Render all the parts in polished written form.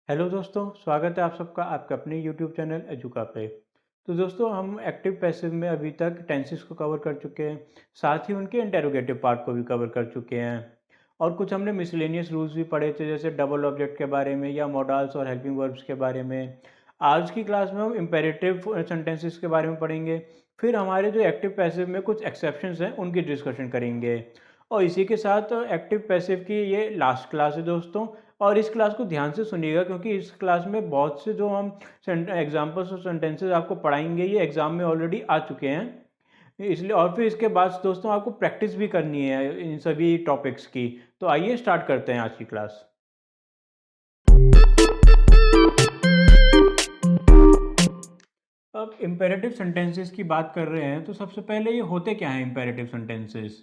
Hello दोस्तों, स्वागत है आप सबका आपके अपने यूट्यूब चैनल एजुका पे। तो दोस्तों हम एक्टिव पैसिव में अभी तक टेंसेस को कवर कर चुके हैं, साथ ही उनके इंटेरोगेटिव पार्ट को भी कवर कर चुके हैं। और कुछ हमने मिसलेनियस रूल्स भी पढ़े थे, जैसे डबल ऑब्जेक्ट के बारे में या मॉडल्स और हेल्पिंग वर्ब्स के बारे में। आज की क्लास में हम इम्पेरेटिव सेंटेंसेस के बारे में पढ़ेंगे। फिर हमारे जो एक्टिव पैसिव में कुछ एक्सेप्शंस हैं उनकी डिस्कशन करेंगे। और इसी के साथ एक्टिव पैसिव की ये लास्ट क्लास है दोस्तों। और इस क्लास को ध्यान से सुनिएगा, क्योंकि इस क्लास में बहुत से जो हम एग्जाम्पल्स और सेंटेंसेस आपको पढ़ाएंगे ये एग्जाम में ऑलरेडी आ चुके हैं। इसलिए और फिर इसके बाद दोस्तों आपको प्रैक्टिस भी करनी है इन सभी टॉपिक्स की। तो आइए स्टार्ट करते हैं आज की क्लास। अब इम्पेरेटिव सेंटेंसेस की बात कर रहे हैं तो सबसे पहले ये होते क्या हैं इम्पेरेटिव सेंटेंसेस।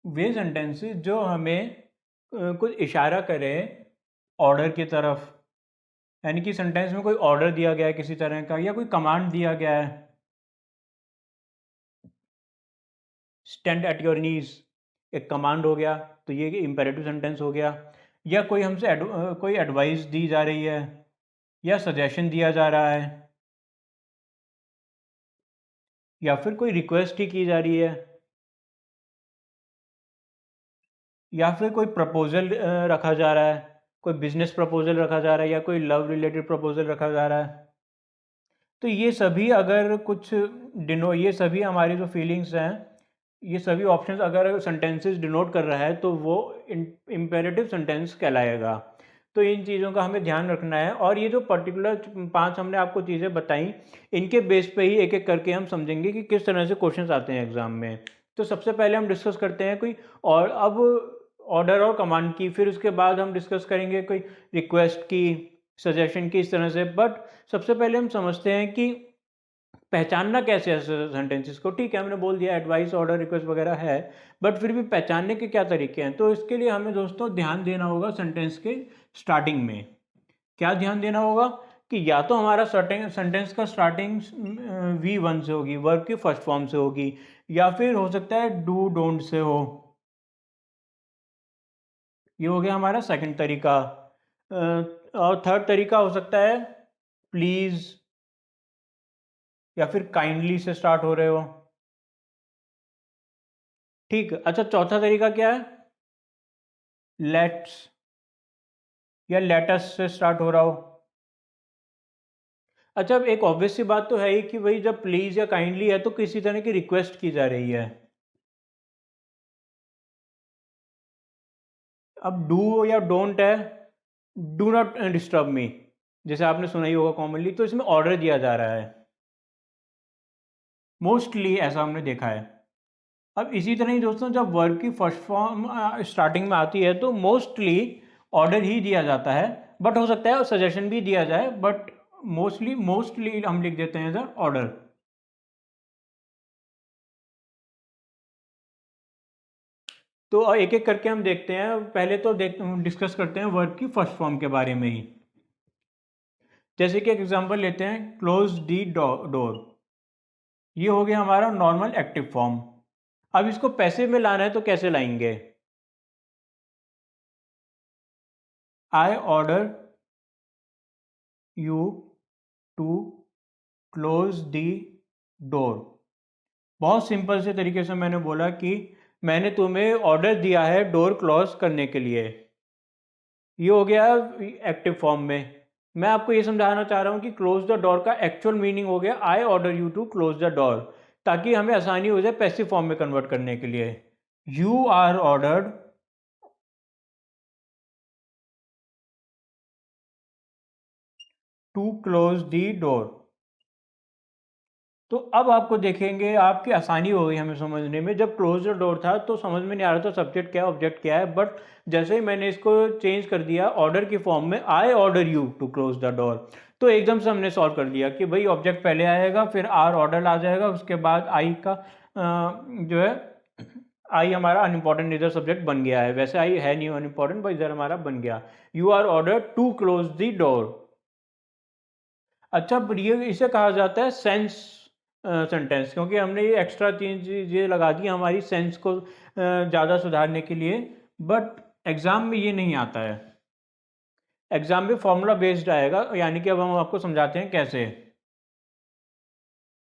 वे सेंटेंसेस जो हमें कुछ इशारा करें ऑर्डर की तरफ, यानी कि सेंटेंस में कोई ऑर्डर दिया गया है किसी तरह का या कोई कमांड दिया गया है। स्टैंड एट योर नीज एक कमांड हो गया, तो ये इम्पेरेटिव सेंटेंस हो गया। या कोई हमसे कोई एडवाइस दी जा रही है या सजेशन दिया जा रहा है, या फिर कोई रिक्वेस्ट ही की जा रही है, या फिर कोई प्रपोजल रखा जा रहा है, कोई बिजनेस प्रपोजल रखा जा रहा है या कोई लव रिलेटेड प्रपोजल रखा जा रहा है। तो ये सभी अगर कुछ ये सभी हमारी जो फीलिंग्स हैं, ये सभी ऑप्शंस अगर सेंटेंसेस डिनोट कर रहा है तो वो इम्पेरेटिव सेंटेंस कहलाएगा। तो इन चीज़ों का हमें ध्यान रखना है। और ये जो पर्टिकुलर 5 हमने आपको चीज़ें बताई, इनके बेस पे ही एक एक करके हम समझेंगे कि किस तरह से क्वेश्चंस आते हैं एग्जाम में। तो सबसे पहले हम डिस्कस करते हैं कोई और अब ऑर्डर और कमांड की, फिर उसके बाद हम डिस्कस करेंगे कोई रिक्वेस्ट की, सजेशन की, इस तरह से। बट सबसे पहले हम समझते हैं कि पहचानना कैसे है सेंटेंसेस को। ठीक है, हमने बोल दिया एडवाइस ऑर्डर रिक्वेस्ट वगैरह है, बट फिर भी पहचानने के क्या तरीके हैं। तो इसके लिए हमें दोस्तों ध्यान देना होगा सेंटेंस के स्टार्टिंग में। क्या ध्यान देना होगा कि या तो हमारा सेंटेंस का स्टार्टिंग V1 से होगी, वर्ब की फर्स्ट फॉर्म से होगी, या फिर हो सकता है डू डोंट से हो। ये हो गया हमारा सेकंड तरीका। और थर्ड तरीका हो सकता है प्लीज़ या फिर काइंडली से स्टार्ट हो रहे हो। ठीक, अच्छा चौथा तरीका क्या है, लेट्स या लेटस से स्टार्ट हो रहा हो। अच्छा, अब एक ऑब्वियस सी बात तो है ही कि भाई जब प्लीज या काइंडली है तो किसी तरह की रिक्वेस्ट की जा रही है। अब डू या डोंट है, डू नॉट डिस्टर्ब मी, जैसे आपने सुना ही होगा कॉमनली, तो इसमें ऑर्डर दिया जा रहा है मोस्टली, ऐसा हमने देखा है। अब इसी तरह ही दोस्तों जब वर्ब की फर्स्ट फॉर्म स्टार्टिंग में आती है तो मोस्टली ऑर्डर ही दिया जाता है, बट हो सकता है सजेशन भी दिया जाए, बट मोस्टली हम लिख देते हैं सर ऑर्डर। तो एक एक करके हम देखते हैं। पहले तो डिस्कस करते हैं वर्ब की फर्स्ट फॉर्म के बारे में ही। जैसे कि एक एग्जांपल लेते हैं, क्लोज दी डोर। ये हो गया हमारा नॉर्मल एक्टिव फॉर्म। अब इसको पैसिव में लाना है तो कैसे लाएंगे, I order you to close the door. बहुत सिंपल से तरीके से मैंने बोला कि मैंने तुम्हें ऑर्डर दिया है डोर क्लोज करने के लिए। ये हो गया एक्टिव फॉर्म में। मैं आपको ये समझाना चाह रहा हूँ कि क्लोज द डोर का एक्चुअल मीनिंग हो गया I order you to close the door, ताकि हमें आसानी हो जाए पैसिव फॉर्म में कन्वर्ट करने के लिए। You are ordered to close the door. तो अब आपको देखेंगे आपकी आसानी हो गई हमें समझने में। जब क्लोज द डोर था तो समझ में नहीं आ रहा था सब्जेक्ट क्या है ऑब्जेक्ट क्या है, बट जैसे ही मैंने इसको चेंज कर दिया ऑर्डर की फॉर्म में, I order you to close the door, तो एकदम से हमने सॉल्व कर दिया कि भाई ऑब्जेक्ट पहले आएगा, फिर आर ऑर्डर आ जाएगा, उसके बाद आई का जो है आई हमारा अनइम्पॉर्टेंट इधर सब्जेक्ट बन गया है। वैसे आई है नहीं अनइम्पॉर्टेंट, बट इधर हमारा बन गया you are order to close the door. अच्छा, ये इसे कहा जाता है सेंस सेंटेंस, क्योंकि हमने ये एक्स्ट्रा तीन चीज़ें लगा दी हमारी सेंस को ज़्यादा सुधारने के लिए। बट एग्ज़ाम में ये नहीं आता है, एग्ज़ाम में फॉर्मूला बेस्ड आएगा, यानी कि अब हम आपको समझाते हैं कैसे।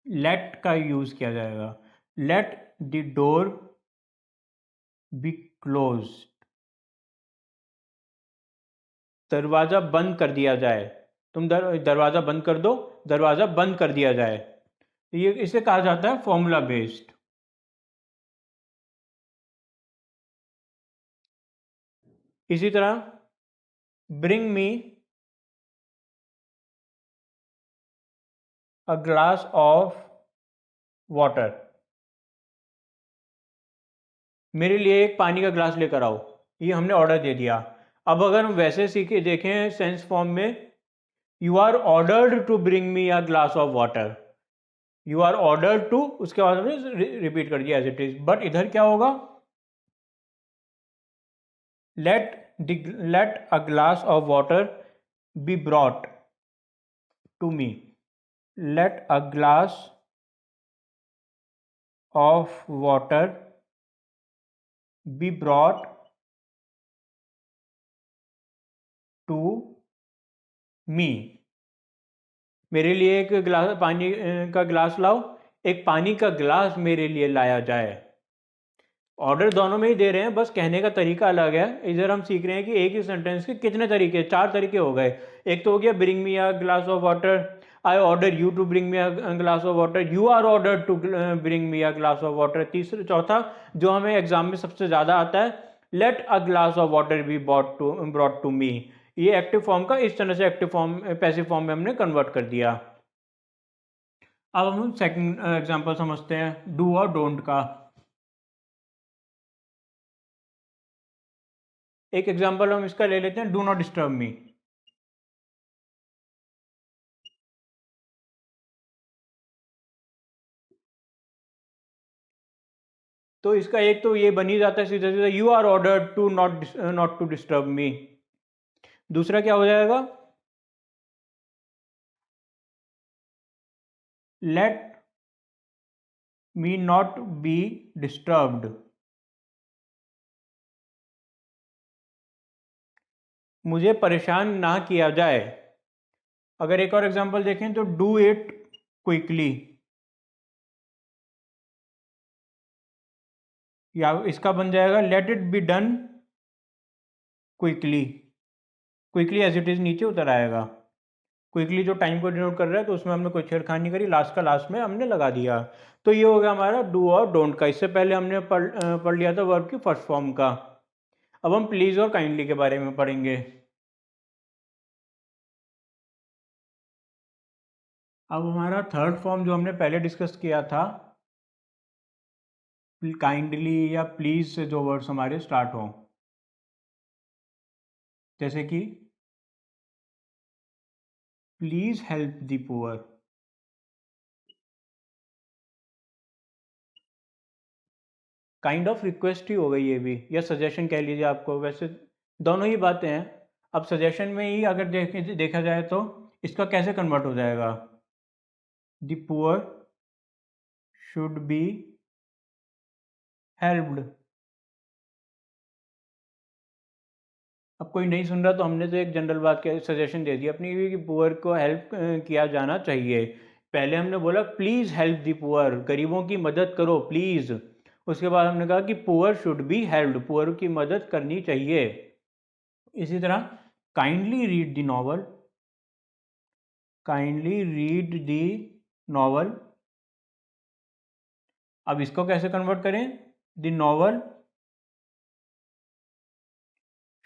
लेट का यूज़ किया जाएगा, let the door be close, दरवाज़ा बंद कर दिया जाए, तुम दरवाज़ा बंद कर दो, दरवाज़ा बंद कर दिया जाए, ये इसे कहा जाता है फॉर्मूला बेस्ड। इसी तरह bring me a glass of water, मेरे लिए एक पानी का ग्लास लेकर आओ, ये हमने ऑर्डर दे दिया। अब अगर हम वैसे सीखे देखें सेंस फॉर्म में, you are ordered to bring me a glass of water, you are ordered to, उसके बाद हमने रिपीट कर दिया एज इट इज। बट इधर क्या होगा, let a glass of water be brought to me, let a glass of water be brought to me, मेरे लिए एक गिलास पानी का गिलास लाओ, एक पानी का गिलास मेरे लिए लाया जाए। ऑर्डर दोनों में ही दे रहे हैं, बस कहने का तरीका अलग है। इधर हम सीख रहे हैं कि एक ही सेंटेंस के कितने तरीके, 4 तरीके हो गए। एक तो हो गया bring me a glass of water, I order you to bring me a glass of water, you are order to bring me a glass of water. तीसरा चौथा जो हमें एग्जाम में सबसे ज़्यादा आता है, let a glass of water be brought to me. ये एक्टिव फॉर्म का इस तरह से एक्टिव फॉर्म पैसिव फॉर्म में हमने कन्वर्ट कर दिया। अब हम सेकंड एग्जांपल समझते हैं डू और डोंट का। एक एग्जांपल हम इसका ले लेते हैं, डू नॉट डिस्टर्ब मी। तो इसका एक तो ये बन ही जाता है सीधा सीधा, you are ordered to not to disturb me. दूसरा क्या हो जाएगा, let me not be disturbed, मुझे परेशान ना किया जाए। अगर एक और एग्जांपल देखें तो डू इट क्विकली, या इसका बन जाएगा let it be done quickly. Quickly as it is नीचे उतर आएगा, क्विकली जो टाइम को डिनोट कर रहा है, तो उसमें हमने कोई छेड़खानी करी, लास्ट का लास्ट में हमने लगा दिया। तो ये हो गया हमारा डू और डोंट का। इससे पहले हमने पढ़ लिया था वर्ब की फर्स्ट फॉर्म का। अब हम प्लीज और काइंडली के बारे में पढ़ेंगे। अब हमारा थर्ड फॉर्म जो हमने पहले डिस्कस किया था, काइंडली या प्लीज से जो वर्ड्स हमारे स्टार्ट हों, जैसे कि please help the poor, kind of request ही हो गई ये भी, या सजेशन कह लीजिए आपको, वैसे दोनों ही बातें हैं। अब सजेशन में ही अगर देखा जाए तो इसका कैसे कन्वर्ट हो जाएगा, the poor should be helped. अब कोई नहीं सुन रहा तो हमने तो एक जनरल बात के सजेशन दे दिया अपनी कि पुअर को हेल्प किया जाना चाहिए। पहले हमने बोला प्लीज़ हेल्प दी पुअर, गरीबों की मदद करो प्लीज़। उसके बाद हमने कहा कि poor should be helped, poor की मदद करनी चाहिए। इसी तरह kindly read the novel, kindly read the novel. अब इसको कैसे कन्वर्ट करें, the novel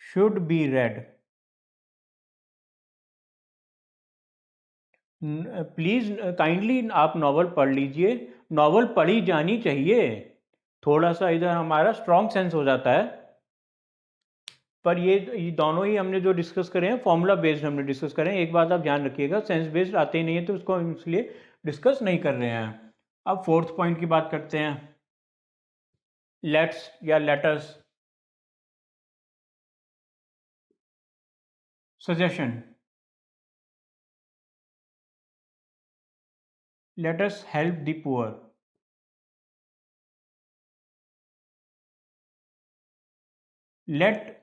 should be red, please kindly आप नॉवल पढ़ लीजिए, नॉवल पढ़ी जानी चाहिए। थोड़ा सा इधर हमारा स्ट्रॉन्ग सेंस हो जाता है। पर ये दोनों ही हमने जो डिस्कस करे हैं फॉर्मूला बेस्ड हमने डिस्कस करें। एक बात आप ध्यान रखिएगा, सेंस बेस्ड आते ही नहीं है तो उसको हम इसलिए डिस्कस नहीं कर रहे हैं। अब फोर्थ पॉइंट की बात करते हैं, लेट्स या let's. Suggestion, let's help the poor, let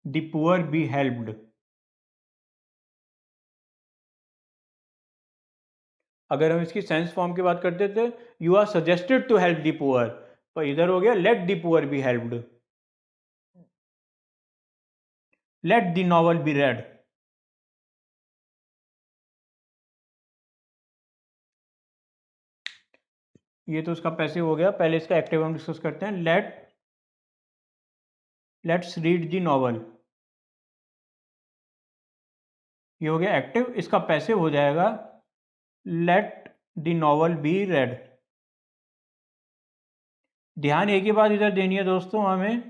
the poor be helped. अगर हम इसकी सेंस फॉर्म की बात करते थे, you are suggested to help the poor, पर इधर हो गया let the poor be helped, let the novel be read. ये तो उसका पैसिव हो गया। पहले इसका एक्टिव हम डिस्कस करते हैं। लेट्स रीड द नॉवल, ये हो गया एक्टिव। इसका पैसिव हो जाएगा let the novel be read. ध्यान एक ही बात इधर देनी है दोस्तों हमें,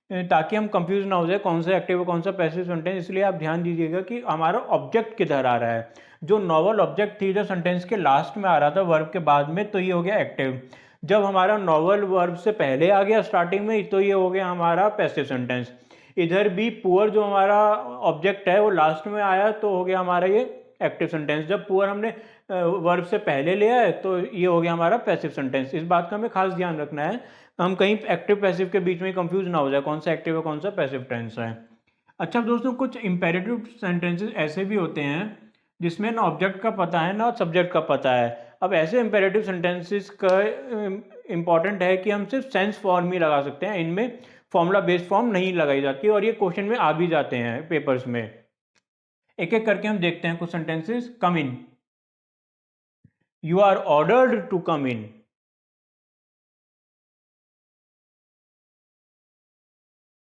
ताकि हम कंफ्यूज ना हो जाए कौन सा एक्टिव है कौन सा पैसिव सेंटेंस। इसलिए आप ध्यान दीजिएगा कि हमारा ऑब्जेक्ट किधर आ रहा है। जो नॉवल ऑब्जेक्ट थी जो सेंटेंस के लास्ट में आ रहा था वर्ब के बाद में, तो ये हो गया एक्टिव। जब हमारा नॉवल वर्ब से पहले आ गया स्टार्टिंग में, तो ये हो गया हमारा पैसिव सेंटेंस। इधर भी पुअर जो हमारा ऑब्जेक्ट है वो लास्ट में आया, तो हो गया हमारा ये एक्टिव सेंटेंस। जब पुअर हमने वर्ब से पहले लिया है, तो ये हो गया हमारा पैसिव सेंटेंस। इस बात का हमें खास ध्यान रखना है, हम कहीं एक्टिव पैसिव के बीच में कंफ्यूज ना हो जाए कौन सा एक्टिव है कौन सा पैसिव टेंस है। अच्छा दोस्तों, कुछ इंपेरेटिव सेंटेंसेस ऐसे भी होते हैं जिसमें ना ऑब्जेक्ट का पता है ना सब्जेक्ट का पता है। अब ऐसे इंपेरेटिव सेंटेंसेस का इंपॉर्टेंट है कि हम सिर्फ सेंस फॉर्म ही लगा सकते हैं, इनमें फॉर्मूला बेस्ड फॉर्म नहीं लगाई जाती, और ये क्वेश्चन में आ भी जाते हैं पेपर्स में। एक एक करके हम देखते हैं कुछ sentences. Come in, you are ordered to come in.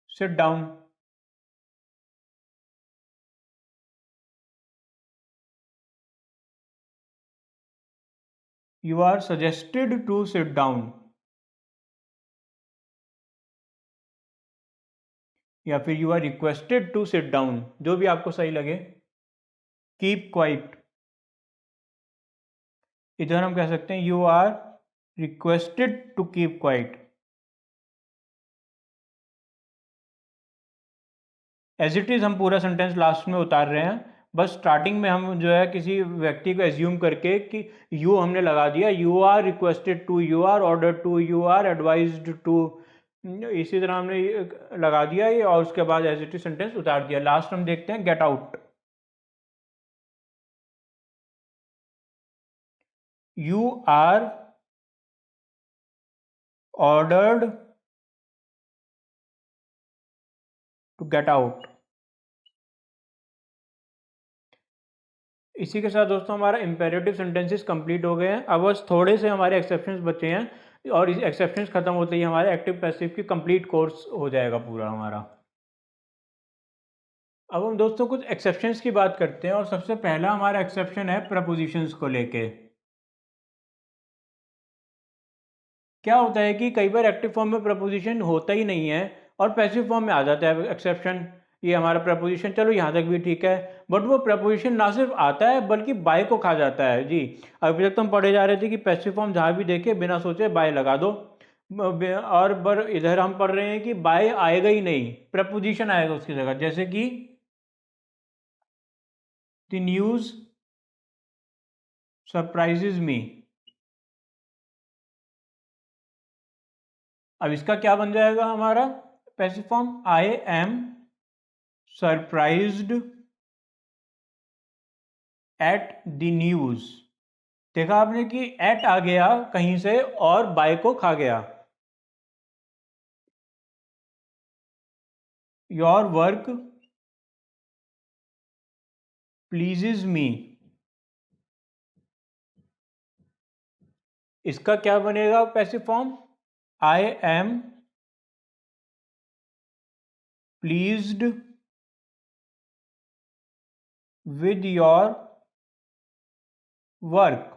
Sit down, you are suggested to sit down, या फिर you are requested to sit down, जो भी आपको सही लगे। कीप क्वाइट, इधर हम कह सकते हैं you are requested to keep quiet. As it is हम पूरा सेंटेंस लास्ट में उतार रहे हैं, बस स्टार्टिंग में हम जो है किसी व्यक्ति को एज्यूम करके कि यू हमने लगा दिया, you are requested to, you are order to, you are advised to, इसी तरह हमने लगा दिया ये, और उसके बाद एज इट इज सेंटेंस उतार दिया। लास्ट हम देखते हैं get out, you are ordered to get out. इसी के साथ दोस्तों हमारा इंपेरेटिव सेंटेंसेस कंप्लीट हो गए हैं। अब बस थोड़े से हमारे एक्सेप्शंस बचे हैं, और इस एक्सेप्शंस खत्म होते ही हमारे एक्टिव पैसिव की कंप्लीट कोर्स हो जाएगा पूरा हमारा। अब हम दोस्तों कुछ एक्सेप्शंस की बात करते हैं, और सबसे पहला हमारा एक्सेप्शन है प्रपोजिशंस को लेके। क्या होता है कि कई बार एक्टिव फॉर्म में प्रपोजिशन होता ही नहीं है और पैसिव फॉर्म में आ जाता है एक्सेप्शन। ये हमारा प्रपोजिशन चलो यहाँ तक भी ठीक है, बट वो प्रपोजिशन ना सिर्फ आता है बल्कि बाय को खा जाता है जी। अभी तक तो हम पढ़े जा रहे थे कि पैसिव फॉर्म जहाँ भी देखे बिना सोचे बाय लगा दो, और पर इधर हम पढ़ रहे हैं कि बाय आएगा ही नहीं, प्रपोजिशन आएगा उसकी जगह। जैसे कि द न्यूज़ सरप्राइजेज मी। अब इसका क्या बन जाएगा हमारा passive form, I am surprised at the news. देखा आपने कि एट आ गया कहीं से और बाय को खा गया। योर वर्क प्लीजेज मी, इसका क्या बनेगा passive form, I am pleased with your work.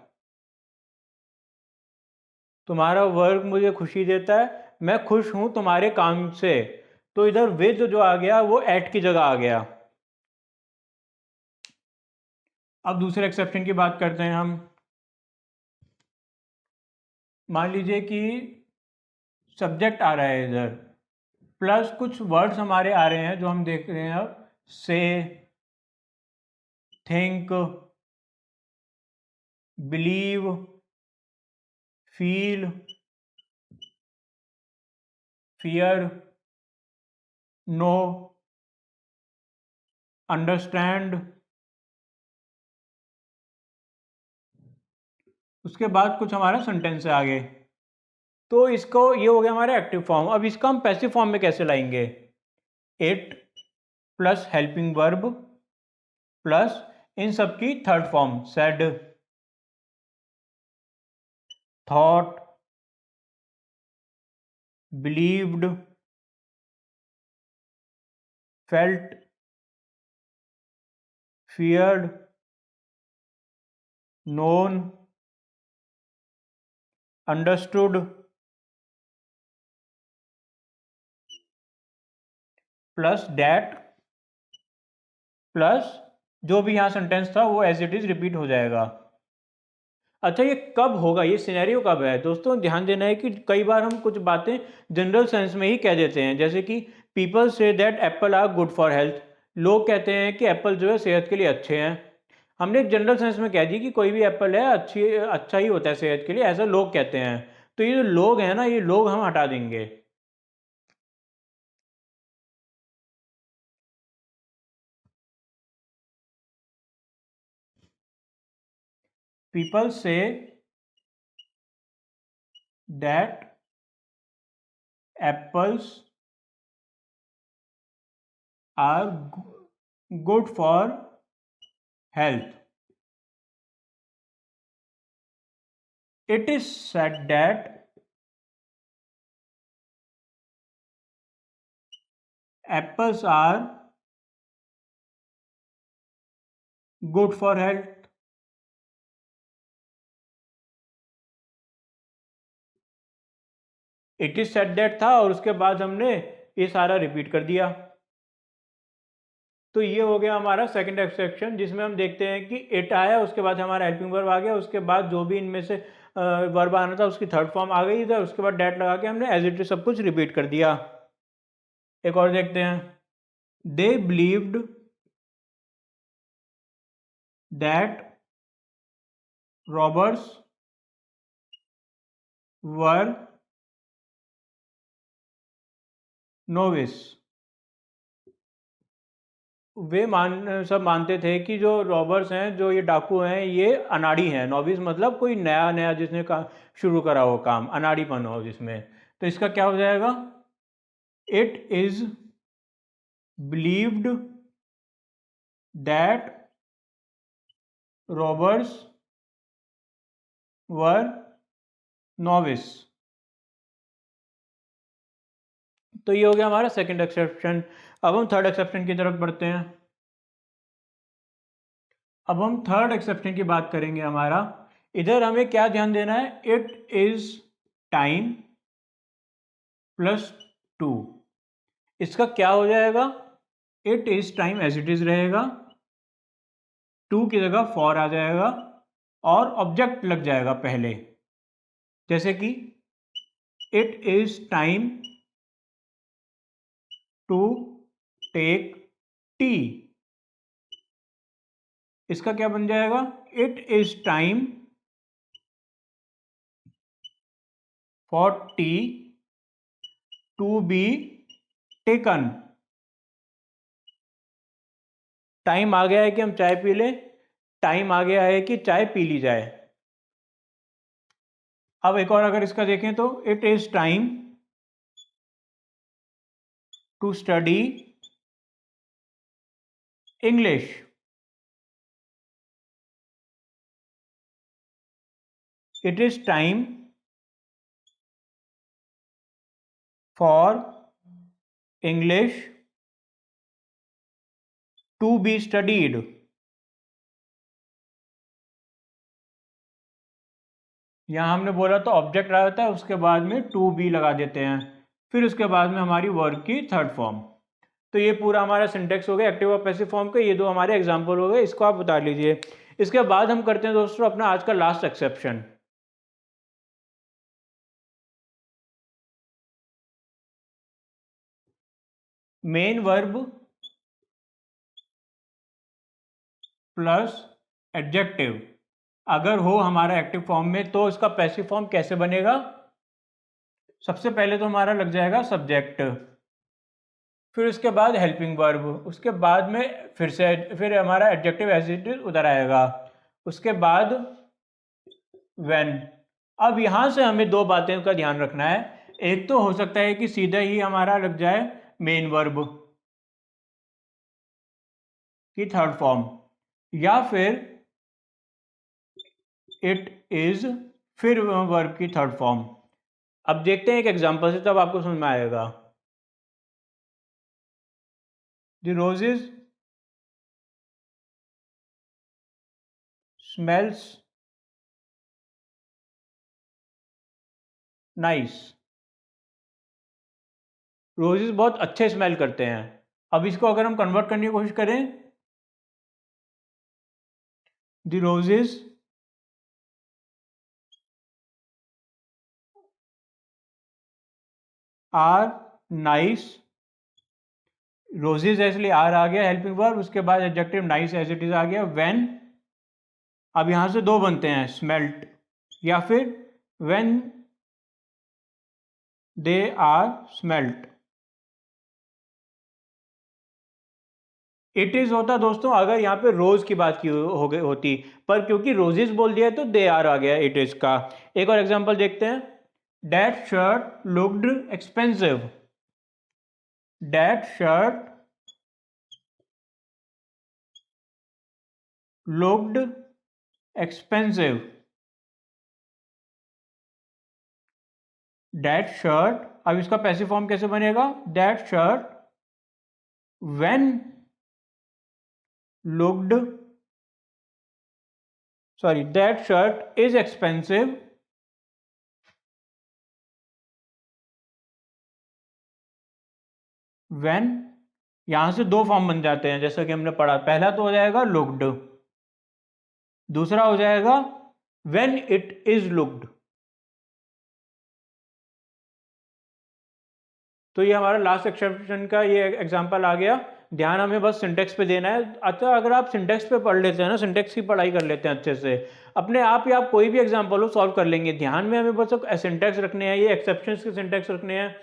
तुम्हारा वर्क मुझे खुशी देता है, मैं खुश हूं तुम्हारे काम से। तो इधर विद जो आ गया वो एट की जगह आ गया। अब दूसरे एक्सेप्शन की बात करते हैं हम। मान लीजिए कि सब्जेक्ट आ रहा है इधर, प्लस कुछ वर्ड्स हमारे आ रहे हैं जो हम देख रहे हैं अब, say, think, believe, feel, fear, know. Understand, उसके बाद कुछ हमारा सेंटेंस है आगे। तो इसको ये हो गया हमारा एक्टिव फॉर्म। अब इसका हम पैसिव फॉर्म में कैसे लाएंगे? It plus helping verb plus इन सब की third form said, thought, believed, felt, feared, known, understood plus that plus जो भी यहाँ सेंटेंस था वो एज इट इज रिपीट हो जाएगा। अच्छा, ये कब होगा, ये सिनेरियो कब है दोस्तों? ध्यान देना है कि कई बार हम कुछ बातें जनरल सेंस में ही कह देते हैं, जैसे कि people say that apple are good for health. लोग कहते हैं कि एप्पल जो है सेहत के लिए अच्छे हैं। हमने एक जनरल सेंस में कह दी कि कोई भी एप्पल है अच्छा ही होता है सेहत के लिए, ऐसा लोग कहते हैं। तो ये जो लोग हैं ना, ये लोग हम हटा देंगे। People say that apples are good for health. It is said that apples are good for health. It is said that था और उसके बाद हमने ये सारा रिपीट कर दिया। तो ये हो गया हमारा सेकंड एक्सेप्शन, जिसमें हम देखते हैं कि इट आया, उसके बाद हमारा हेल्पिंग वर्ब आ गया, उसके बाद जो भी इनमें से वर्ब आना था उसकी थर्ड फॉर्म आ गई इधर, उसके बाद डैट लगा के हमने एज इट इज सब कुछ रिपीट कर दिया। एक और देखते हैं। They believed that robbers were novice. वे सब मानते थे कि जो रॉबर्स हैं, जो ये डाकू हैं, ये अनाड़ी हैं। नोविस मतलब कोई नया नया जिसने शुरू करा हो काम, अनाड़ीपन हो जिसमें। तो इसका क्या हो जाएगा? It is believed that robbers were novice. तो ये हो गया हमारा सेकंड एक्सेप्शन। अब हम थर्ड एक्सेप्शन की तरफ बढ़ते हैं। अब हम थर्ड एक्सेप्शन की बात करेंगे हमारा। इधर हमें क्या ध्यान देना है? It is time plus to. इसका क्या हो जाएगा? It is time as it is रहेगा, टू की जगह फॉर आ जाएगा और ऑब्जेक्ट लग जाएगा पहले, जैसे कि it is time to take tea. इसका क्या बन जाएगा? It is time for tea to be taken. Time आ गया है कि हम चाय पी लें, टाइम आ गया है कि चाय पी ली जाए। अब एक और अगर इसका देखें तो it is time to study English. It is time for English to be studied. यहाँ हमने बोला तो ऑब्जेक्ट आ जाता है, उसके बाद में टू बी लगा देते हैं, फिर उसके बाद में हमारी वर्ब की थर्ड फॉर्म। तो ये पूरा हमारा सिंटेक्स हो गया एक्टिव और पैसिव फॉर्म के। ये दो हमारे एग्जाम्पल हो गए, इसको आप बता लीजिए। इसके बाद हम करते हैं दोस्तों अपना आज का last exception. Main verb plus adjective अगर हो हमारा एक्टिव फॉर्म में, तो इसका पैसिव फॉर्म कैसे बनेगा? सबसे पहले तो हमारा लग जाएगा सब्जेक्ट, फिर उसके बाद हेल्पिंग वर्ब, उसके बाद में फिर हमारा एडजेक्टिव एज इट इज उधर आएगा, उसके बाद व्हेन। अब यहाँ से हमें दो बातें का ध्यान रखना है। एक तो हो सकता है कि सीधा ही हमारा लग जाए मेन वर्ब की थर्ड फॉर्म, या फिर इट इज फिर वर्ब की थर्ड फॉर्म। अब देखते हैं एक एग्जांपल से, तब आपको समझ में आएगा। The roses smells nice. Roses बहुत अच्छे स्मेल करते हैं। अब इसको अगर हम कन्वर्ट करने की कोशिश करें, the roses are nice. Roses इसलिए आर आ गया हेल्पिंग वर्ब, उसके बाद adjective nice as it is आ गया व्हेन। अब यहां से दो बनते हैं, स्मेल्ट या फिर when they are smelt. It is होता दोस्तों अगर यहाँ पे रोज की बात की हो गई होती, पर क्योंकि रोजेस बोल दिया तो दे आर आ गया इट इज का। एक और एग्जांपल देखते हैं। That shirt looked expensive. That shirt looked expensive. That shirt, अब इसका पैसिव फॉर्म कैसे बनेगा? That shirt when looked, sorry, that shirt is expensive when. यहां से दो फॉर्म बन जाते हैं जैसा कि हमने पढ़ा। पहला तो हो जाएगा लुक्ड, दूसरा हो जाएगा व्हेन इट इज लुक्ड। तो ये हमारा लास्ट एक्सेप्शन का ये एग्जांपल आ गया। ध्यान हमें बस सिंटेक्स पे देना है। अच्छा, अगर आप सिंटेक्स पे पढ़ लेते हैं ना, सिंटेक्स की पढ़ाई कर लेते हैं अच्छे से, अपने आप ही आप कोई भी एग्जांपल हो सॉल्व कर लेंगे। ध्यान में हमें बस सिंटेक्स रखने हैं, ये एक्सेप्शंस के सिंटेक्स रखने हैं।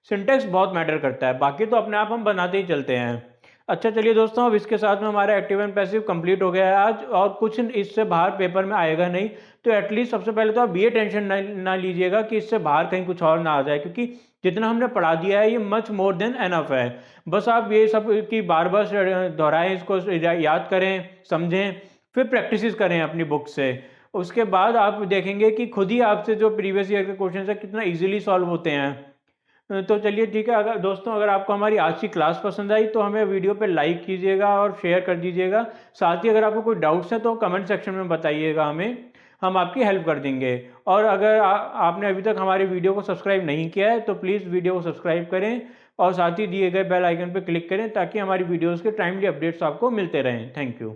सिंटेक्स बहुत मैटर करता है, बाकी तो अपने आप हम बनाते ही चलते हैं। अच्छा चलिए दोस्तों, अब इसके साथ में हमारा एक्टिव एंड पैसिव कंप्लीट हो गया है आज, और कुछ इससे बाहर पेपर में आएगा नहीं। तो एटलीस्ट सबसे पहले तो आप ये टेंशन ना लीजिएगा कि इससे बाहर कहीं कुछ और ना आ जाए, क्योंकि जितना हमने पढ़ा दिया है ये मच मोर देन एनफ है। बस आप ये सब की बार बार दोहराएं, इसको याद करें, समझें, फिर प्रैक्टिस करें अपनी बुक से। उसके बाद आप देखेंगे कि खुद ही आपसे जो प्रीवियस ईयर के क्वेश्चन है कितना इजीली सॉल्व होते हैं। तो चलिए ठीक है। अगर दोस्तों, अगर आपको हमारी आज की क्लास पसंद आई तो हमें वीडियो पे लाइक कीजिएगा और शेयर कर दीजिएगा। साथ ही अगर आपको कोई डाउट्स हैं तो कमेंट सेक्शन में बताइएगा हमें, हम आपकी हेल्प कर देंगे। और अगर आपने अभी तक हमारे वीडियो को सब्सक्राइब नहीं किया है तो प्लीज़ वीडियो को सब्सक्राइब करें और साथ ही दिए गए बेल आइकन पर क्लिक करें ताकि हमारी वीडियोज़ के टाइमली अपडेट्स आपको मिलते रहें। Thank you.